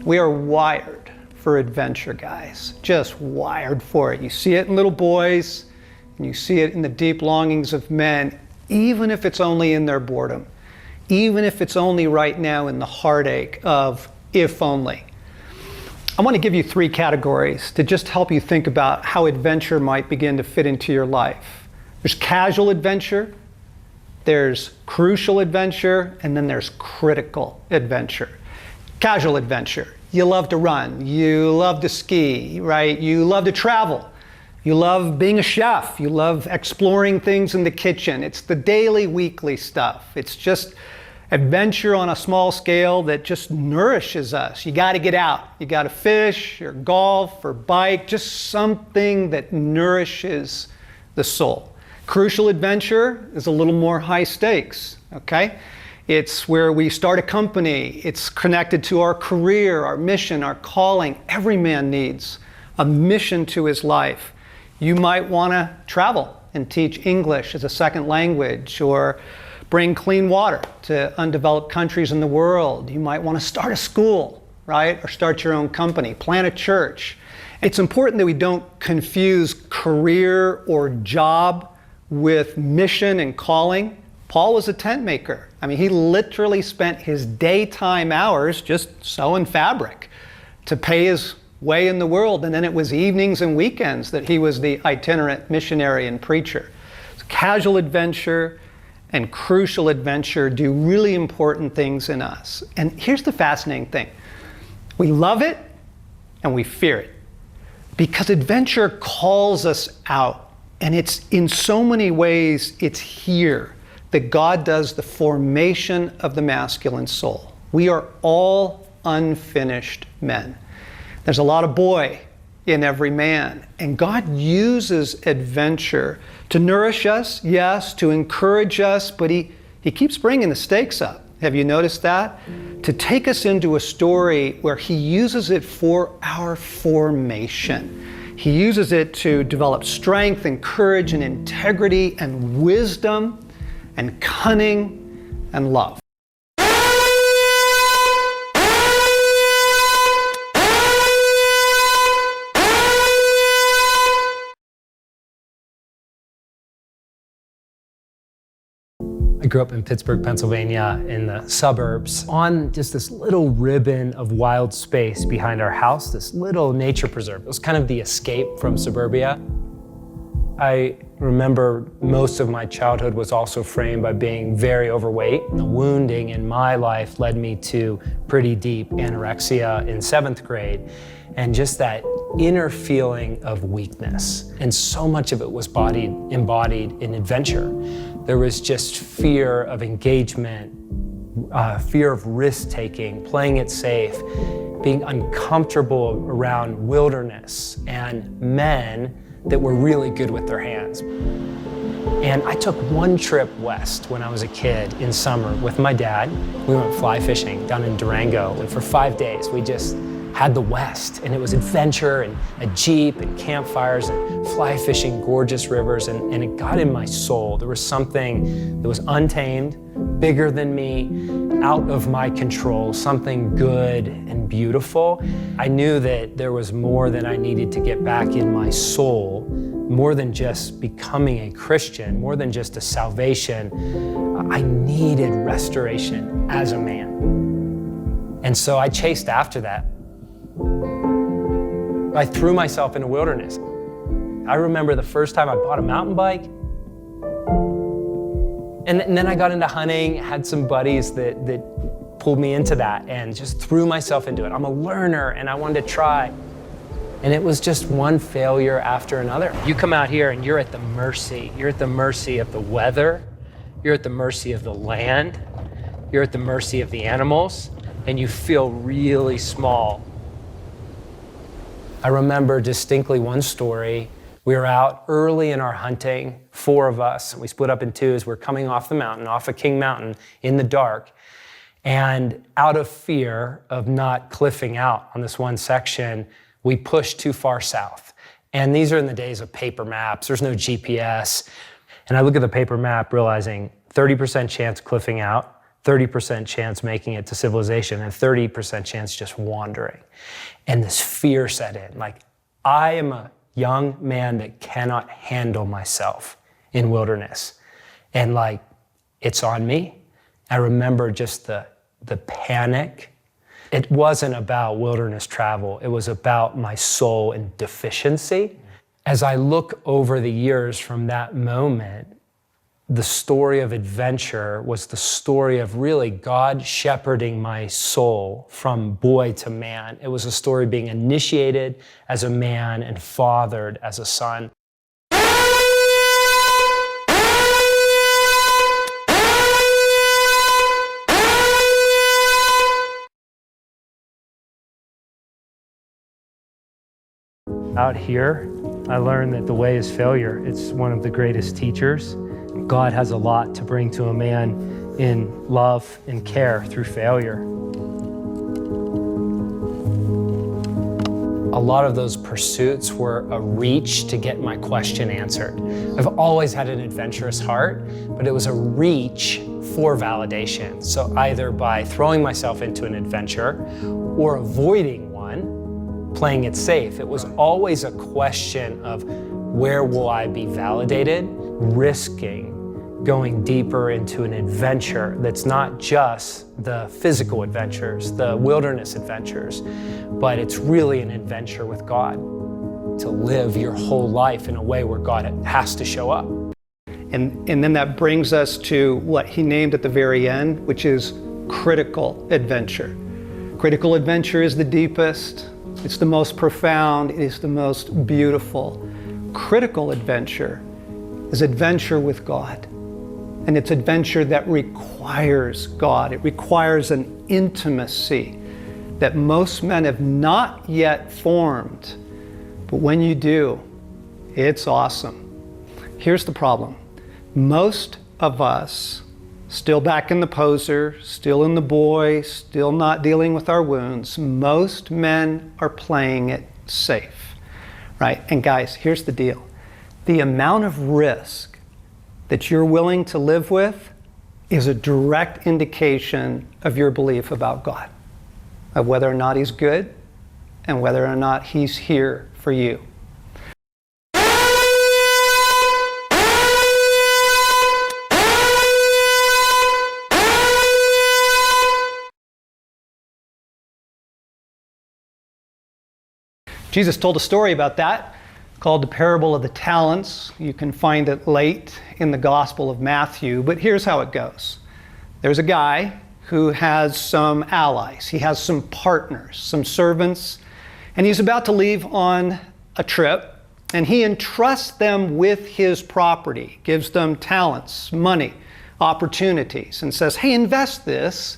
We are wired for adventure, guys. Just wired for it. You see it in little boys, and you see it in the deep longings of men, even if it's only in their boredom, even if it's only right now in the heartache of if only. I want to give you 3 categories to just help you think about how adventure might begin to fit into your life. There's casual adventure, there's crucial adventure, and then there's critical adventure. Casual adventure. You love to run, you love to ski, right? You love to travel. You love being a chef. You love exploring things in the kitchen. It's the daily, weekly stuff. It's just adventure on a small scale that just nourishes us. You got to get out. You got to fish or golf or bike, just something that nourishes the soul. Crucial adventure is a little more high stakes, okay? It's where we start a company. It's connected to our career, our mission, our calling. Every man needs a mission to his life. You might want to travel and teach English as a second language, or bring clean water to undeveloped countries in the world. You might want to start a school, right? Or start your own company, plant a church. It's important that we don't confuse career or job with mission and calling. Paul was a tent maker. I mean, he literally spent his daytime hours just sewing fabric to pay his way in the world. And then it was evenings and weekends that he was the itinerant missionary and preacher. So casual adventure and crucial adventure do really important things in us. And here's the fascinating thing. We love it and we fear it, because adventure calls us out. And it's in so many ways, it's here that God does the formation of the masculine soul. We are all unfinished men. There's a lot of boy in every man. And God uses adventure to nourish us, yes, to encourage us, but He keeps bringing the stakes up. Have you noticed that? To take us into a story where He uses it for our formation. He uses it to develop strength and courage and integrity and wisdom and cunning and love. I grew up in Pittsburgh, Pennsylvania, in the suburbs, on just this little ribbon of wild space behind our house, this little nature preserve. It was kind of the escape from suburbia. I remember most of my childhood was also framed by being very overweight. The wounding in my life led me to pretty deep anorexia in 7th grade, and just that inner feeling of weakness. And so much of it was embodied in adventure. There was just fear of engagement, fear of risk-taking, playing it safe, being uncomfortable around wilderness and men that were really good with their hands. And I took one trip west when I was a kid in summer with my dad. We went fly fishing down in Durango, and for 5 days we just had the West, and it was adventure and a Jeep and campfires and fly fishing gorgeous rivers, and it got in my soul. There was something that was untamed, bigger than me, out of my control, something good and beautiful. I knew that there was more that I needed to get back in my soul, more than just becoming a Christian, more than just a salvation. I needed restoration as a man. And so I chased after that. I threw myself in the wilderness. I remember the first time I bought a mountain bike. And then I got into hunting, had some buddies that pulled me into that, and just threw myself into it. I'm a learner and I wanted to try. And it was just one failure after another. You come out here and you're at the mercy. You're at the mercy of the weather. You're at the mercy of the land. You're at the mercy of the animals, and you feel really small. I remember distinctly one story. We were out early in our hunting, 4 of us, and we split up in 2s. We're coming off the mountain, off of King Mountain in the dark. And out of fear of not cliffing out on this one section, we pushed too far south. And these are in the days of paper maps. There's no GPS. And I look at the paper map realizing 30% chance cliffing out, 30% chance making it to civilization, and 30% chance just wandering. And this fear set in, like, I am a young man that cannot handle myself in wilderness. And like, it's on me. I remember just the panic. It wasn't about wilderness travel. It was about my soul in deficiency. As I look over the years from that moment, the story of adventure was the story of really God shepherding my soul from boy to man. It was a story being initiated as a man and fathered as a son. Out here, I learned that the way is failure. It's one of the greatest teachers. God has a lot to bring to a man in love and care through failure. A lot of those pursuits were a reach to get my question answered. I've always had an adventurous heart, but it was a reach for validation. So either by throwing myself into an adventure or avoiding one, playing it safe. It was always a question of where will I be validated, risking going deeper into an adventure that's not just the physical adventures, the wilderness adventures, but it's really an adventure with God, to live your whole life in a way where God has to show up. And then that brings us to what he named at the very end, which is critical adventure. Critical adventure is the deepest, it's the most profound, it is the most beautiful. Critical adventure is adventure with God. And it's adventure that requires God. It requires an intimacy that most men have not yet formed. But when you do, it's awesome. Here's the problem. Most of us, still back in the poser, still in the boy, still not dealing with our wounds, most men are playing it safe, right? And guys, here's the deal. The amount of risk that you're willing to live with is a direct indication of your belief about God, of whether or not he's good and whether or not he's here for you. Jesus told a story about that called the parable of the talents. You can find it late in the Gospel of Matthew, but here's how it goes. There's a guy who has some allies. He has some partners, some servants, and he's about to leave on a trip, and he entrusts them with his property, gives them talents, money, opportunities, and says, hey, invest this,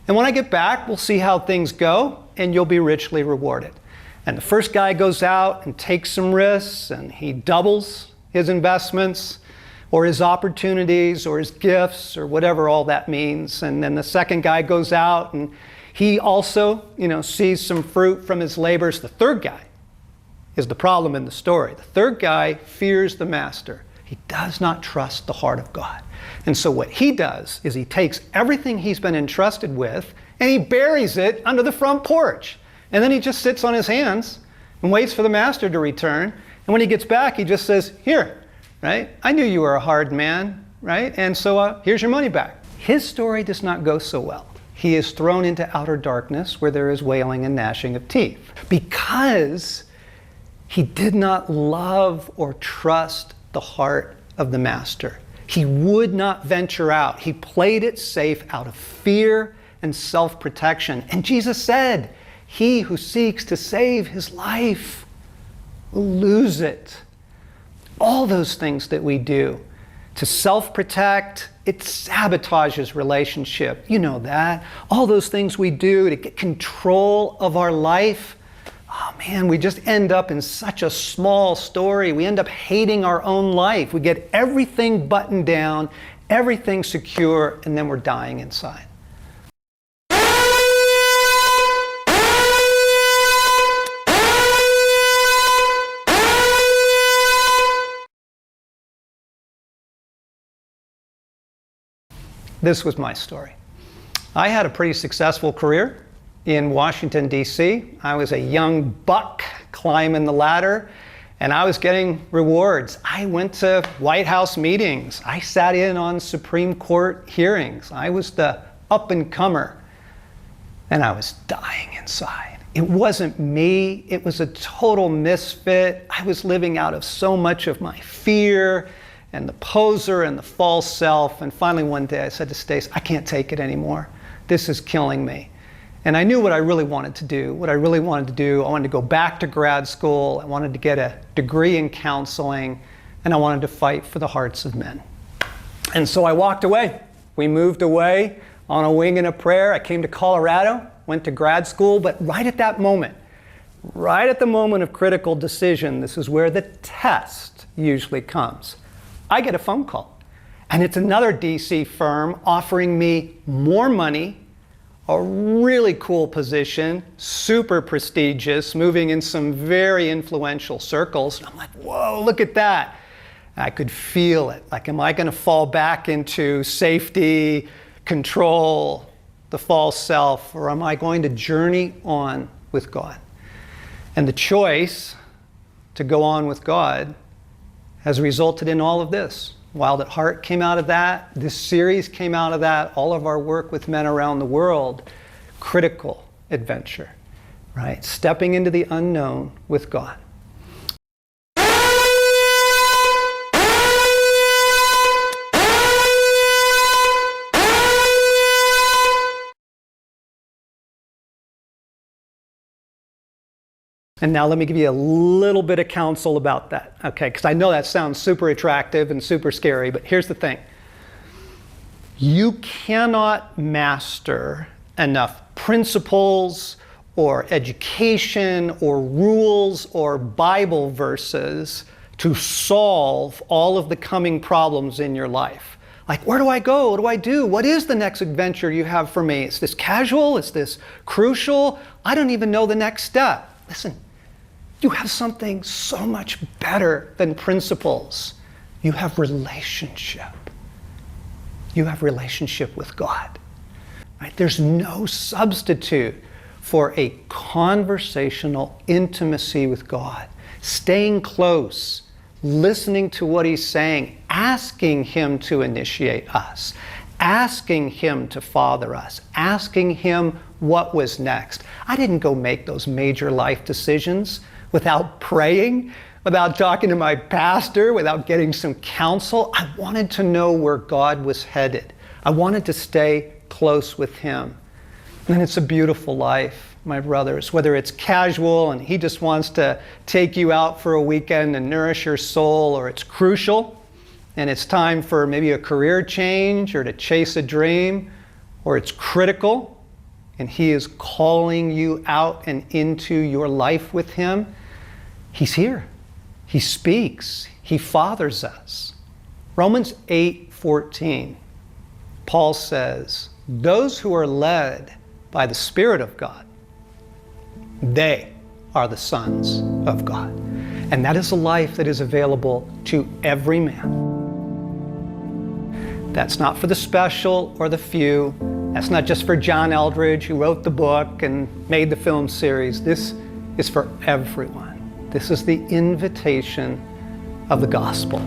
and when I get back, we'll see how things go, and you'll be richly rewarded. And the first guy goes out and takes some risks, and he doubles his investments or his opportunities or his gifts or whatever all that means. And then the second guy goes out and he also, sees some fruit from his labors. The third guy is the problem in the story. The third guy fears the master. He does not trust the heart of God. And so what he does is he takes everything he's been entrusted with and he buries it under the front porch. And then he just sits on his hands and waits for the master to return. And when he gets back, he just says, here, right? I knew you were a hard man, right? And so here's your money back. His story does not go so well. He is thrown into outer darkness where there is wailing and gnashing of teeth because he did not love or trust the heart of the master. He would not venture out. He played it safe out of fear and self-protection. And Jesus said, he who seeks to save his life will lose it. All those things that we do to self-protect, it sabotages relationship. You know that. All those things we do to get control of our life, oh man, we just end up in such a small story. We end up hating our own life. We get everything buttoned down, everything secure, and then we're dying inside. This was my story. I had a pretty successful career in Washington, D.C. I was a young buck climbing the ladder, and I was getting rewards. I went to White House meetings. I sat in on Supreme Court hearings. I was the up-and-comer, and I was dying inside. It wasn't me. It was a total misfit. I was living out of so much of my fear and the poser and the false self. And finally one day I said to Stace, I can't take it anymore. This is killing me. And I knew what I really wanted to do. What I really wanted to do, I wanted to go back to grad school. I wanted to get a degree in counseling, and I wanted to fight for the hearts of men. And so I walked away. We moved away on a wing and a prayer. I came to Colorado, went to grad school, but right at that moment, right at the moment of critical decision, this is where the test usually comes. I get a phone call, and it's another DC firm offering me more money, a really cool position, super prestigious, moving in some very influential circles. And I'm like, whoa, look at that. I could feel it. Like, am I going to fall back into safety, control, the false self, or am I going to journey on with God? And the choice to go on with God has resulted in all of this. Wild at Heart came out of that. This series came out of that. All of our work with men around the world. Critical adventure, right? Stepping into the unknown with God. And now let me give you a little bit of counsel about that, okay? Because I know that sounds super attractive and super scary, but here's the thing. You cannot master enough principles or education or rules or Bible verses to solve all of the coming problems in your life. Like, where do I go? What do I do? What is the next adventure you have for me? Is this casual? Is this crucial? I don't even know the next step. Listen, you have something so much better than principles. You have relationship. You have relationship with God. Right? There's no substitute for a conversational intimacy with God. Staying close, listening to what He's saying, asking Him to initiate us, asking Him to father us, asking Him what was next. I didn't go make those major life decisions without praying, without talking to my pastor, without getting some counsel. I wanted to know where God was headed. I wanted to stay close with Him. And it's a beautiful life, my brothers, whether it's casual and He just wants to take you out for a weekend and nourish your soul, or it's crucial and it's time for maybe a career change or to chase a dream, or it's critical and He is calling you out and into your life with Him. He's here. He speaks. He fathers us. Romans 8:14, Paul says, those who are led by the Spirit of God, they are the sons of God. And that is a life that is available to every man. That's not for the special or the few. That's not just for John Eldredge, who wrote the book and made the film series. This is for everyone. This is the invitation of the gospel.